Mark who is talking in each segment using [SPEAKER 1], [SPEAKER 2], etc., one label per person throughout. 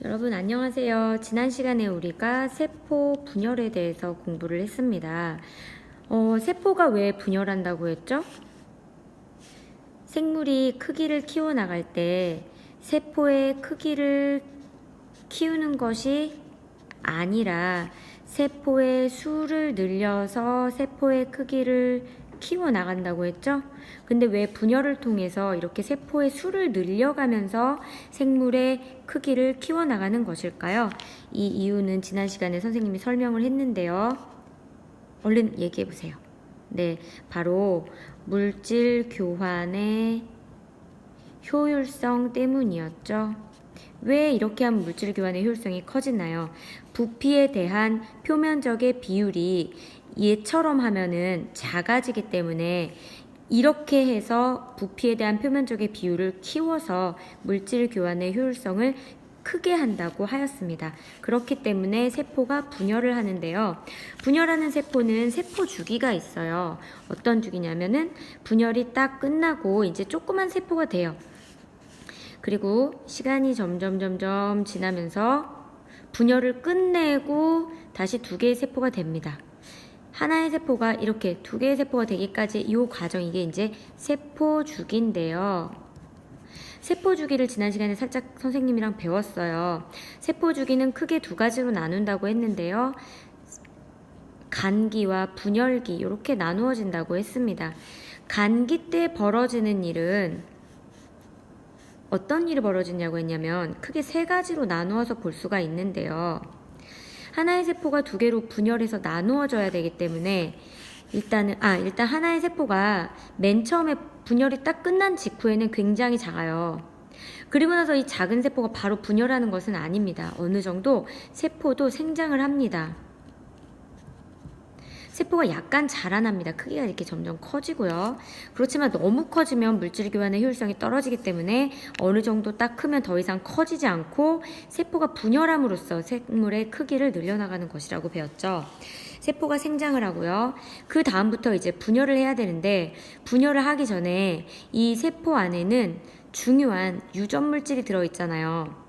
[SPEAKER 1] 여러분 안녕하세요. 지난 시간에 우리가 세포 분열에 대해서 공부를 했습니다. 세포가 왜 분열한다고 했죠? 생물이 크기를 키워나갈 때 세포의 크기를 키우는 것이 아니라 세포의 수를 늘려서 세포의 크기를 키워나간다고 했죠? 근데 왜 분열을 통해서 이렇게 세포의 수를 늘려가면서 생물의 크기를 키워나가는 것일까요? 이 이유는 지난 시간에 선생님이 설명을 했는데요. 얼른 얘기해보세요. 네, 바로 물질 교환의 효율성 때문이었죠. 왜 이렇게 하면 물질 교환의 효율성이 커지나요? 부피에 대한 표면적의 비율이 얘처럼 하면은 작아지기 때문에 이렇게 해서 부피에 대한 표면적의 비율을 키워서 물질 교환의 효율성을 크게 한다고 하였습니다. 그렇기 때문에 세포가 분열을 하는데요. 분열하는 세포는 세포 주기가 있어요. 어떤 주기냐면은 분열이 딱 끝나고 이제 조그만 세포가 돼요. 그리고 시간이 점점 지나면서 분열을 끝내고 다시 두 개의 세포가 됩니다. 하나의 세포가 이렇게 두 개의 세포가 되기까지 이 과정, 이게 이제 세포 주기인데요. 세포 주기를 지난 시간에 살짝 선생님이랑 배웠어요. 세포 주기는 크게 두 가지로 나눈다고 했는데요. 간기와 분열기 이렇게 나누어진다고 했습니다. 간기 때 벌어지는 일은 어떤 일이 벌어지냐고 했냐면 크게 세 가지로 나누어서 볼 수가 있는데요. 하나의 세포가 두 개로 분열해서 나누어져야 되기 때문에 일단 하나의 세포가 맨 처음에 분열이 딱 끝난 직후에는 굉장히 작아요. 그리고 나서 이 작은 세포가 바로 분열하는 것은 아닙니다. 어느 정도 세포도 생장을 합니다. 세포가 약간 자라납니다. 크기가 이렇게 점점 커지고요. 그렇지만 너무 커지면 물질 교환의 효율성이 떨어지기 때문에 어느 정도 딱 크면 더 이상 커지지 않고 세포가 분열함으로써 생물의 크기를 늘려나가는 것이라고 배웠죠. 세포가 생장을 하고요. 그 다음부터 이제 분열을 해야 되는데 분열을 하기 전에 이 세포 안에는 중요한 유전물질이 들어있잖아요.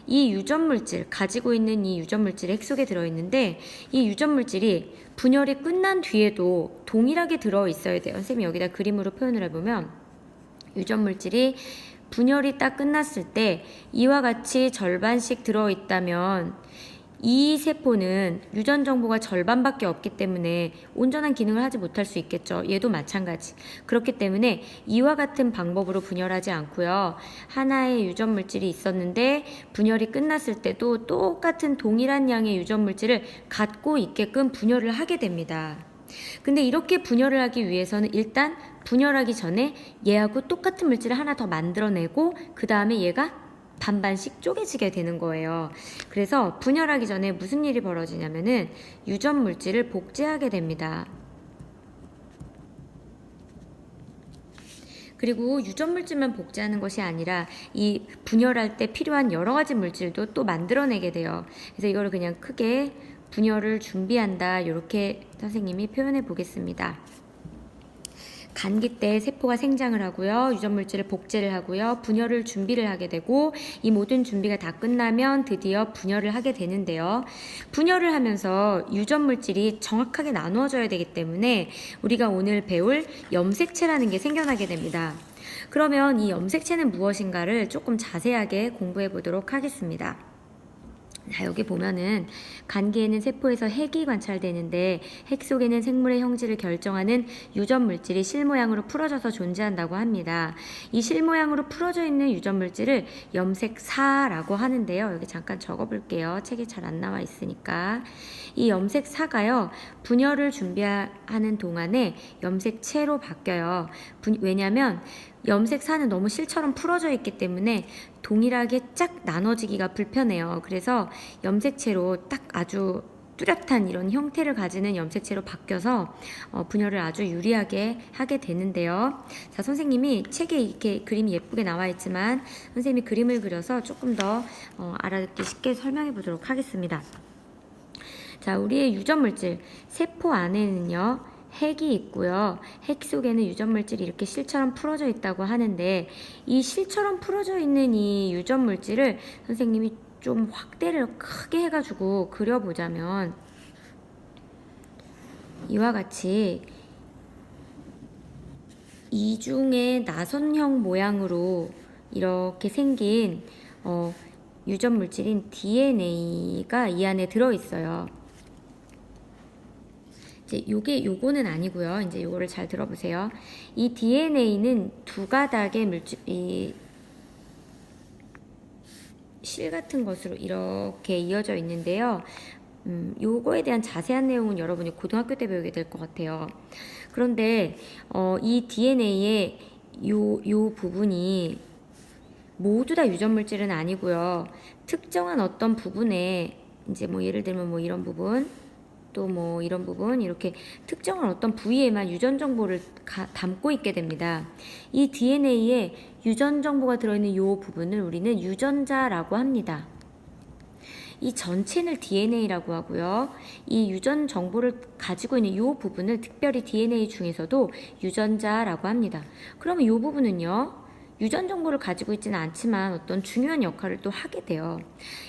[SPEAKER 1] 이 유전물질, 가지고 있는 이 유전물질이 핵 속에 들어있는데 이 유전물질이 분열이 끝난 뒤에도 동일하게 들어있어야 돼요. 선생님이 여기다 그림으로 표현을 해보면 유전물질이 분열이 딱 끝났을 때 이와 같이 절반씩 들어있다면 이 세포는 유전 정보가 절반밖에 없기 때문에 온전한 기능을 하지 못할 수 있겠죠. 얘도 마찬가지. 그렇기 때문에 이와 같은 방법으로 분열하지 않고요. 하나의 유전 물질이 있었는데 분열이 끝났을 때도 똑같은 동일한 양의 유전 물질을 갖고 있게끔 분열을 하게 됩니다. 근데 이렇게 분열을 하기 위해서는 일단 분열하기 전에 얘하고 똑같은 물질을 하나 더 만들어내고 그 다음에 얘가 반반씩 쪼개지게 되는 거예요. 그래서 분열하기 전에 무슨 일이 벌어지냐면은 유전 물질을 복제하게 됩니다. 그리고 유전 물질만 복제하는 것이 아니라 이 분열할 때 필요한 여러 가지 물질도 또 만들어내게 돼요. 그래서 이거를 그냥 크게 분열을 준비한다, 이렇게 선생님이 표현해 보겠습니다. 간기 때 세포가 생장을 하고요. 유전물질을 복제를 하고요. 분열을 준비를 하게 되고 이 모든 준비가 다 끝나면 드디어 분열을 하게 되는데요. 분열을 하면서 유전물질이 정확하게 나누어져야 되기 때문에 우리가 오늘 배울 염색체라는 게 생겨나게 됩니다. 그러면 이 염색체는 무엇인가를 조금 자세하게 공부해 보도록 하겠습니다. 자, 여기 보면은 간기에는 세포에서 핵이 관찰되는데 핵 속에는 생물의 형질을 결정하는 유전 물질이 실모양으로 풀어져서 존재한다고 합니다. 이 실모양으로 풀어져 있는 유전 물질을 염색사라고 하는데요. 여기 잠깐 적어볼게요. 책에 잘 안 나와 있으니까. 이 염색사가요, 분열을 준비하는 동안에 염색체로 바뀌어요. 왜냐하면 염색사는 너무 실처럼 풀어져 있기 때문에 동일하게 쫙 나눠지기가 불편해요. 그래서 염색체로 딱 아주 뚜렷한 이런 형태를 가지는 염색체로 바뀌어서 분열을 아주 유리하게 하게 되는데요. 자, 선생님이 책에 이렇게 그림이 예쁘게 나와 있지만 선생님이 그림을 그려서 조금 더 알아듣기 쉽게 설명해 보도록 하겠습니다. 자, 우리의 유전물질, 세포 안에는요, 핵이 있고요. 핵 속에는 유전물질이 이렇게 실처럼 풀어져 있다고 하는데 이 실처럼 풀어져 있는 이 유전물질을 선생님이 좀 확대를 크게 해가지고 그려보자면 이와 같이 이중의 나선형 모양으로 이렇게 생긴 유전물질인 DNA가 이 안에 들어있어요. 이제 요거는 아니고요. 이제 요거를 잘 들어보세요. 이 DNA는 두 가닥의 이 실 같은 것으로 이렇게 이어져 있는데요. 요거에 대한 자세한 내용은 여러분이 고등학교 때 배우게 될 것 같아요. 그런데 이 DNA의 요 부분이 모두 다 유전물질은 아니고요. 특정한 어떤 부분에 이제 뭐 예를 들면 뭐 이런 부분 또 뭐 이런 부분 이렇게 특정한 어떤 부위에만 유전 정보를 담고 있게 됩니다. 이 DNA에 유전 정보가 들어있는 이 부분을 우리는 유전자라고 합니다. 이 전체를 DNA라고 하고요. 이 유전 정보를 가지고 있는 이 부분을 특별히 DNA 중에서도 유전자라고 합니다. 그러면 이 부분은요. 유전 정보를 가지고 있지는 않지만 어떤 중요한 역할을 또 하게 돼요.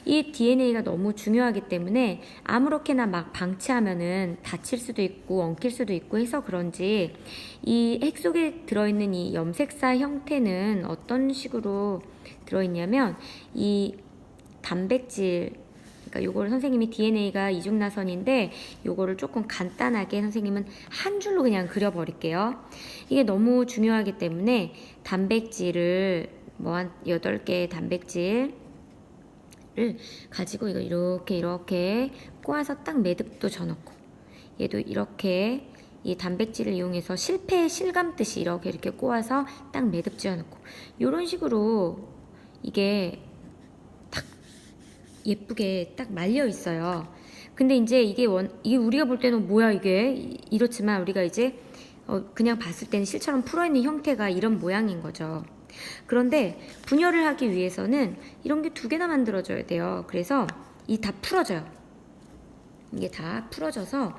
[SPEAKER 1] 이 DNA가 너무 중요하기 때문에 아무렇게나 막 방치하면은 다칠 수도 있고 엉킬 수도 있고 해서 그런지 이 핵 속에 들어있는 이 염색사 형태는 어떤 식으로 들어있냐면 이 단백질 그러니까 요거를 선생님이 DNA가 이중나선인데 요거를 조금 간단하게 선생님은 한 줄로 그냥 그려버릴게요. 이게 너무 중요하기 때문에 단백질을 뭐 한 8개의 단백질을 가지고 이거 이렇게 꼬아서 딱 매듭도 져놓고 얘도 이렇게 이 단백질을 이용해서 실 감듯이 이렇게 꼬아서 딱 매듭 지어놓고 요런 식으로 이게 예쁘게 딱 말려 있어요. 근데 이제 이게 우리가 볼 때는 뭐야 이게 이렇지만 우리가 이제 그냥 봤을 때는 실처럼 풀어있는 형태가 이런 모양인 거죠. 그런데 분열을 하기 위해서는 이런 게 2개나 만들어져야 돼요. 그래서 이 다 풀어져요. 이게 다 풀어져서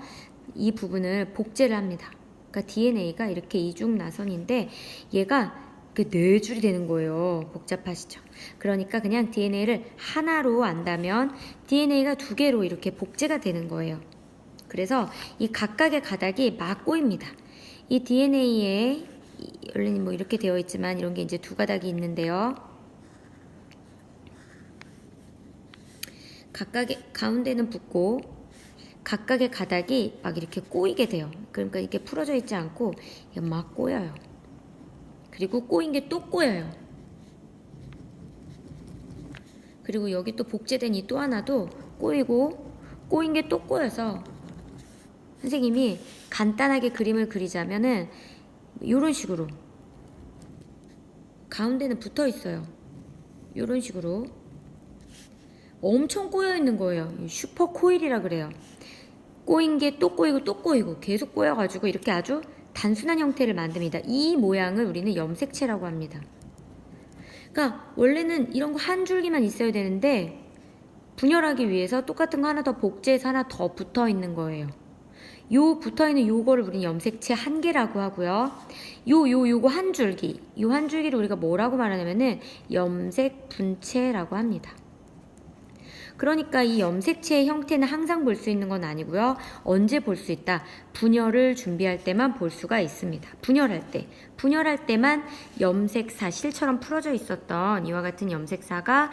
[SPEAKER 1] 이 부분을 복제를 합니다. 그러니까 DNA가 이렇게 이중 나선인데 얘가 4줄이 되는 거예요. 복잡하시죠? 그러니까 그냥 DNA를 하나로 안다면 DNA가 2개로 이렇게 복제가 되는 거예요. 그래서 이 각각의 가닥이 막 꼬입니다. 이 DNA에 원래는 뭐 이렇게 되어 있지만 이런 게 이제 2가닥이 있는데요. 각각의 가운데는 붙고 각각의 가닥이 막 이렇게 꼬이게 돼요. 그러니까 이게 풀어져 있지 않고 막 꼬여요. 그리고 꼬인 게 또 꼬여요. 그리고 여기 또 복제된 이 또 하나도 꼬이고 꼬인 게 또 꼬여서 선생님이 간단하게 그림을 그리자면은 이런 식으로 가운데는 붙어 있어요. 이런 식으로 엄청 꼬여 있는 거예요. 슈퍼 코일이라 그래요. 꼬인 게 또 꼬이고 또 꼬이고 계속 꼬여가지고 이렇게 아주 단순한 형태를 만듭니다. 이 모양을 우리는 염색체라고 합니다. 그러니까 원래는 이런 거 한 줄기만 있어야 되는데 분열하기 위해서 똑같은 거 하나 더 복제해서 하나 더 붙어 있는 거예요. 요 붙어 있는 요거를 우리는 염색체 한 개라고 하고요. 요거 한 줄기, 요 한 줄기를 우리가 뭐라고 말하냐면은 염색 분체라고 합니다. 그러니까 이 염색체의 형태는 항상 볼 수 있는 건 아니고요. 언제 볼 수 있다? 분열을 준비할 때만 볼 수가 있습니다. 분열할 때만 염색사, 실처럼 풀어져 있었던 이와 같은 염색사가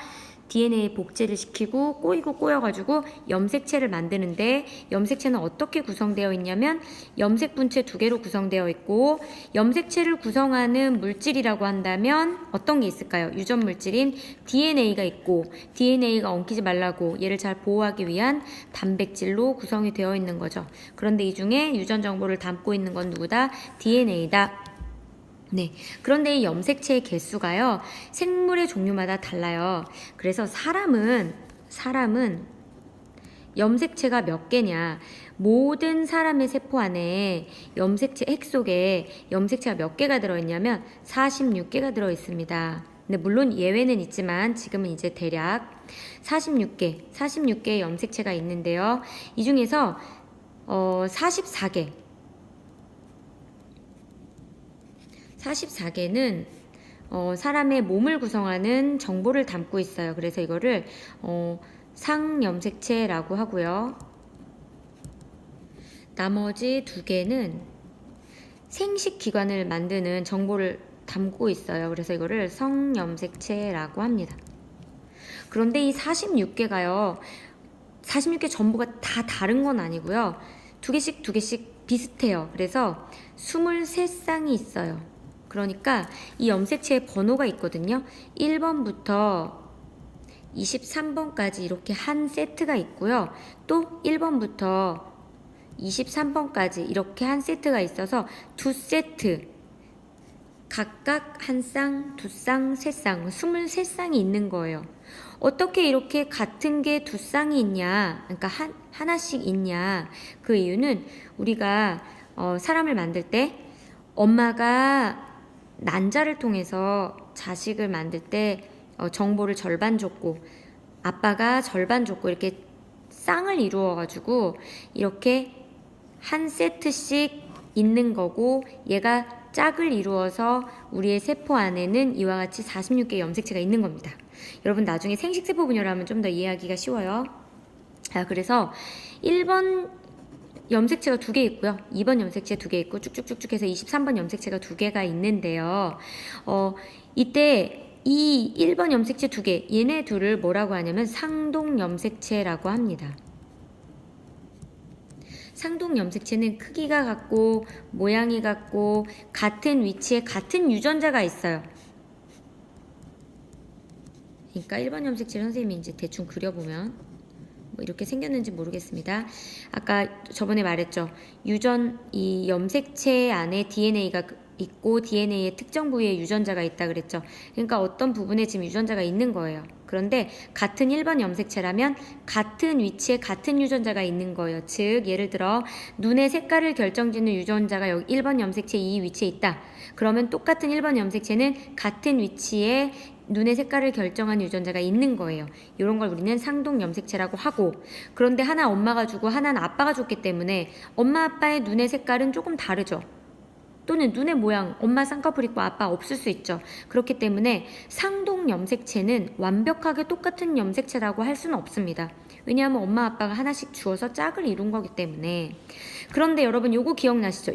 [SPEAKER 1] DNA 복제를 시키고 꼬이고 꼬여가지고 염색체를 만드는데 염색체는 어떻게 구성되어 있냐면 염색 분체 2개로 구성되어 있고 염색체를 구성하는 물질이라고 한다면 어떤 게 있을까요? 유전 물질인 DNA가 있고 DNA가 엉키지 말라고 얘를 잘 보호하기 위한 단백질로 구성이 되어 있는 거죠. 그런데 이 중에 유전 정보를 담고 있는 건 누구다? DNA다. 네. 그런데 이 염색체의 개수가요, 생물의 종류마다 달라요. 그래서 사람은 염색체가 몇 개냐, 모든 사람의 세포 안에 염색체 핵 속에 염색체가 몇 개가 들어있냐면 46개가 들어있습니다. 근데 물론 예외는 있지만 지금은 이제 대략 46개의 염색체가 있는데요. 이 중에서 44개 44개는 사람의 몸을 구성하는 정보를 담고 있어요. 그래서 이거를 상염색체라고 하고요. 나머지 2개는 생식기관을 만드는 정보를 담고 있어요. 그래서 이거를 성염색체라고 합니다. 그런데 이 46개가요. 46개 전부가 다 다른 건 아니고요. 2개씩 비슷해요. 그래서 23쌍이 있어요. 그러니까 이 염색체의 번호가 있거든요. 1번부터 23번까지 이렇게 한 세트가 있고요. 또 1번부터 23번까지 이렇게 한 세트가 있어서 2세트, 각각 1쌍, 2쌍, 3쌍, 23쌍이 있는 거예요. 어떻게 이렇게 같은 게 2쌍이 있냐, 그러니까 하나씩 있냐. 그 이유는 우리가 사람을 만들 때 엄마가 난자를 통해서 자식을 만들 때 정보를 절반 줬고 아빠가 절반 줬고 이렇게 쌍을 이루어 가지고 이렇게 한 세트씩 있는 거고, 얘가 짝을 이루어서 우리의 세포 안에는 이와 같이 46개의 염색체가 있는 겁니다. 여러분 나중에 생식세포 분열을 하면 좀 더 이해하기가 쉬워요. 그래서 1번 염색체가 2개 있고요. 2번 염색체 2개 있고 쭉쭉쭉쭉 해서 23번 염색체가 2개가 있는데요. 이때 이 1번 염색체 2개, 얘네 둘을 뭐라고 하냐면 상동 염색체라고 합니다. 상동 염색체는 크기가 같고 모양이 같고 같은 위치에 같은 유전자가 있어요. 그러니까 1번 염색체 선생님이 이제 대충 그려보면 뭐 이렇게 생겼는지 모르겠습니다. 아까 저번에 말했죠. 이 염색체 안에 DNA가 있고 DNA의 특정 부위에 유전자가 있다 그랬죠. 그러니까 어떤 부분에 지금 유전자가 있는 거예요. 그런데 같은 1번 염색체라면 같은 위치에 같은 유전자가 있는 거예요. 즉 예를 들어 눈의 색깔을 결정짓는 유전자가 여기 1번 염색체 이 위치에 있다. 그러면 똑같은 1번 염색체는 같은 위치에 눈의 색깔을 결정한 유전자가 있는 거예요. 이런 걸 우리는 상동 염색체라고 하고, 그런데 하나 엄마가 주고 하나는 아빠가 줬기 때문에 엄마 아빠의 눈의 색깔은 조금 다르죠. 또는 눈의 모양, 엄마 쌍꺼풀 있고 아빠 없을 수 있죠. 그렇기 때문에 상동 염색체는 완벽하게 똑같은 염색체라고 할 수는 없습니다. 왜냐하면 엄마 아빠가 하나씩 주어서 짝을 이룬 거기 때문에. 그런데 여러분 요거 기억나시죠?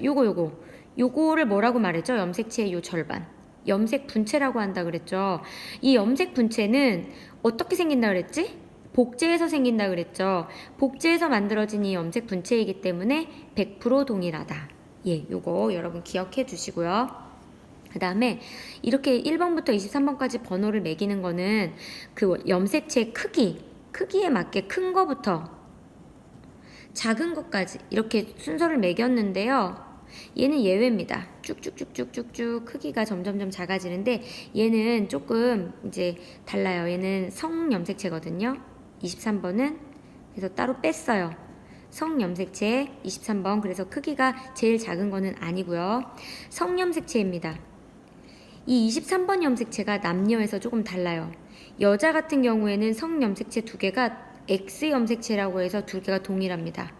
[SPEAKER 1] 요거를 뭐라고 말했죠? 염색체의 요 절반. 염색 분체라고 한다 그랬죠. 이 염색 분체는 어떻게 생긴다 그랬지? 복제해서 생긴다 그랬죠. 복제해서 만들어진 이 염색 분체이기 때문에 100% 동일하다. 요거 여러분 기억해 주시고요. 그 다음에 이렇게 1번부터 23번까지 번호를 매기는 거는 그 염색체의 크기에 맞게 큰 거부터 작은 것까지 이렇게 순서를 매겼는데요. 얘는 예외입니다. 쭉쭉쭉쭉쭉쭉 크기가 점점점 작아지는데 얘는 조금 이제 달라요. 얘는 성염색체거든요. 23번은 그래서 따로 뺐어요. 성염색체 23번, 그래서 크기가 제일 작은 거는 아니고요. 성염색체입니다. 이 23번 염색체가 남녀에서 조금 달라요. 여자 같은 경우에는 성염색체 2개가 X염색체라고 해서 2개가 동일합니다.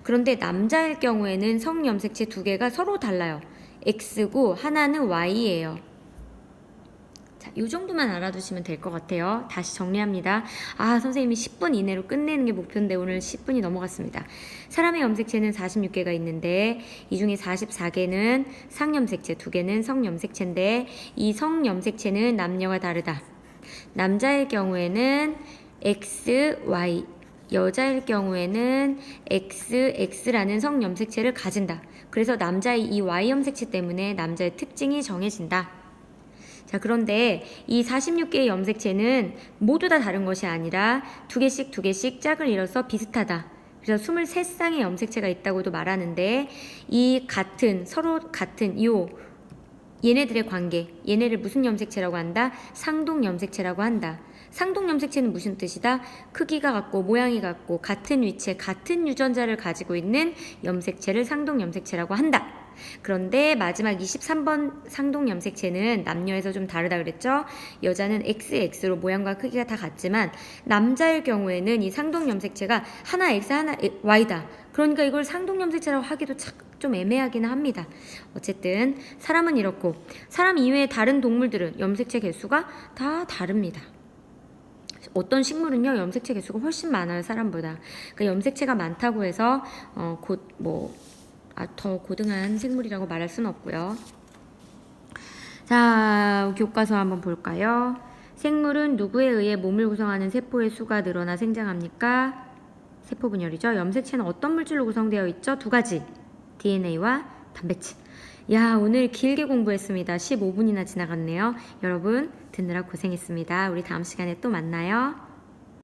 [SPEAKER 1] 그런데 남자일 경우에는 성염색체 2개가 서로 달라요. X고 하나는 Y예요. 자, 이 정도만 알아두시면 될 것 같아요. 다시 정리합니다. 선생님이 10분 이내로 끝내는 게 목표인데 오늘 10분이 넘어갔습니다. 사람의 염색체는 46개가 있는데 이 중에 44개는 상염색체, 2개는 성염색체인데 이 성염색체는 남녀가 다르다. 남자일 경우에는 X, Y, 여자일 경우에는 XX라는 성염색체를 가진다. 그래서 남자의 이 Y염색체 때문에 남자의 특징이 정해진다. 자, 그런데 이 46개의 염색체는 모두 다 다른 것이 아니라 2개씩 짝을 이뤄서 비슷하다. 그래서 23쌍의 염색체가 있다고도 말하는데 이 서로 같은 얘네들의 관계, 얘네를 무슨 염색체라고 한다? 상동 염색체라고 한다. 상동 염색체는 무슨 뜻이다? 크기가 같고 모양이 같고 같은 위치에 같은 유전자를 가지고 있는 염색체를 상동 염색체라고 한다. 그런데 마지막 23번 상동 염색체는 남녀에서 좀 다르다 그랬죠? 여자는 XX로 모양과 크기가 다 같지만 남자일 경우에는 이 상동 염색체가 하나 X 하나 Y다. 그러니까 이걸 상동 염색체라고 하기도 좀 애매하기는 합니다. 어쨌든 사람은 이렇고 사람 이외의 다른 동물들은 염색체 개수가 다 다릅니다. 어떤 식물은요 염색체 개수가 훨씬 많아요 사람보다. 그러니까 염색체가 많다고 해서 더 고등한 생물이라고 말할 수는 없고요. 자, 교과서 한번 볼까요? 생물은 누구에 의해 몸을 구성하는 세포의 수가 늘어나 생장합니까? 세포 분열이죠. 염색체는 어떤 물질로 구성되어 있죠? 두 가지. DNA와 단백질. 야, 오늘 길게 공부했습니다. 15분이나 지나갔네요. 여러분, 듣느라 고생했습니다. 우리 다음 시간에 또 만나요.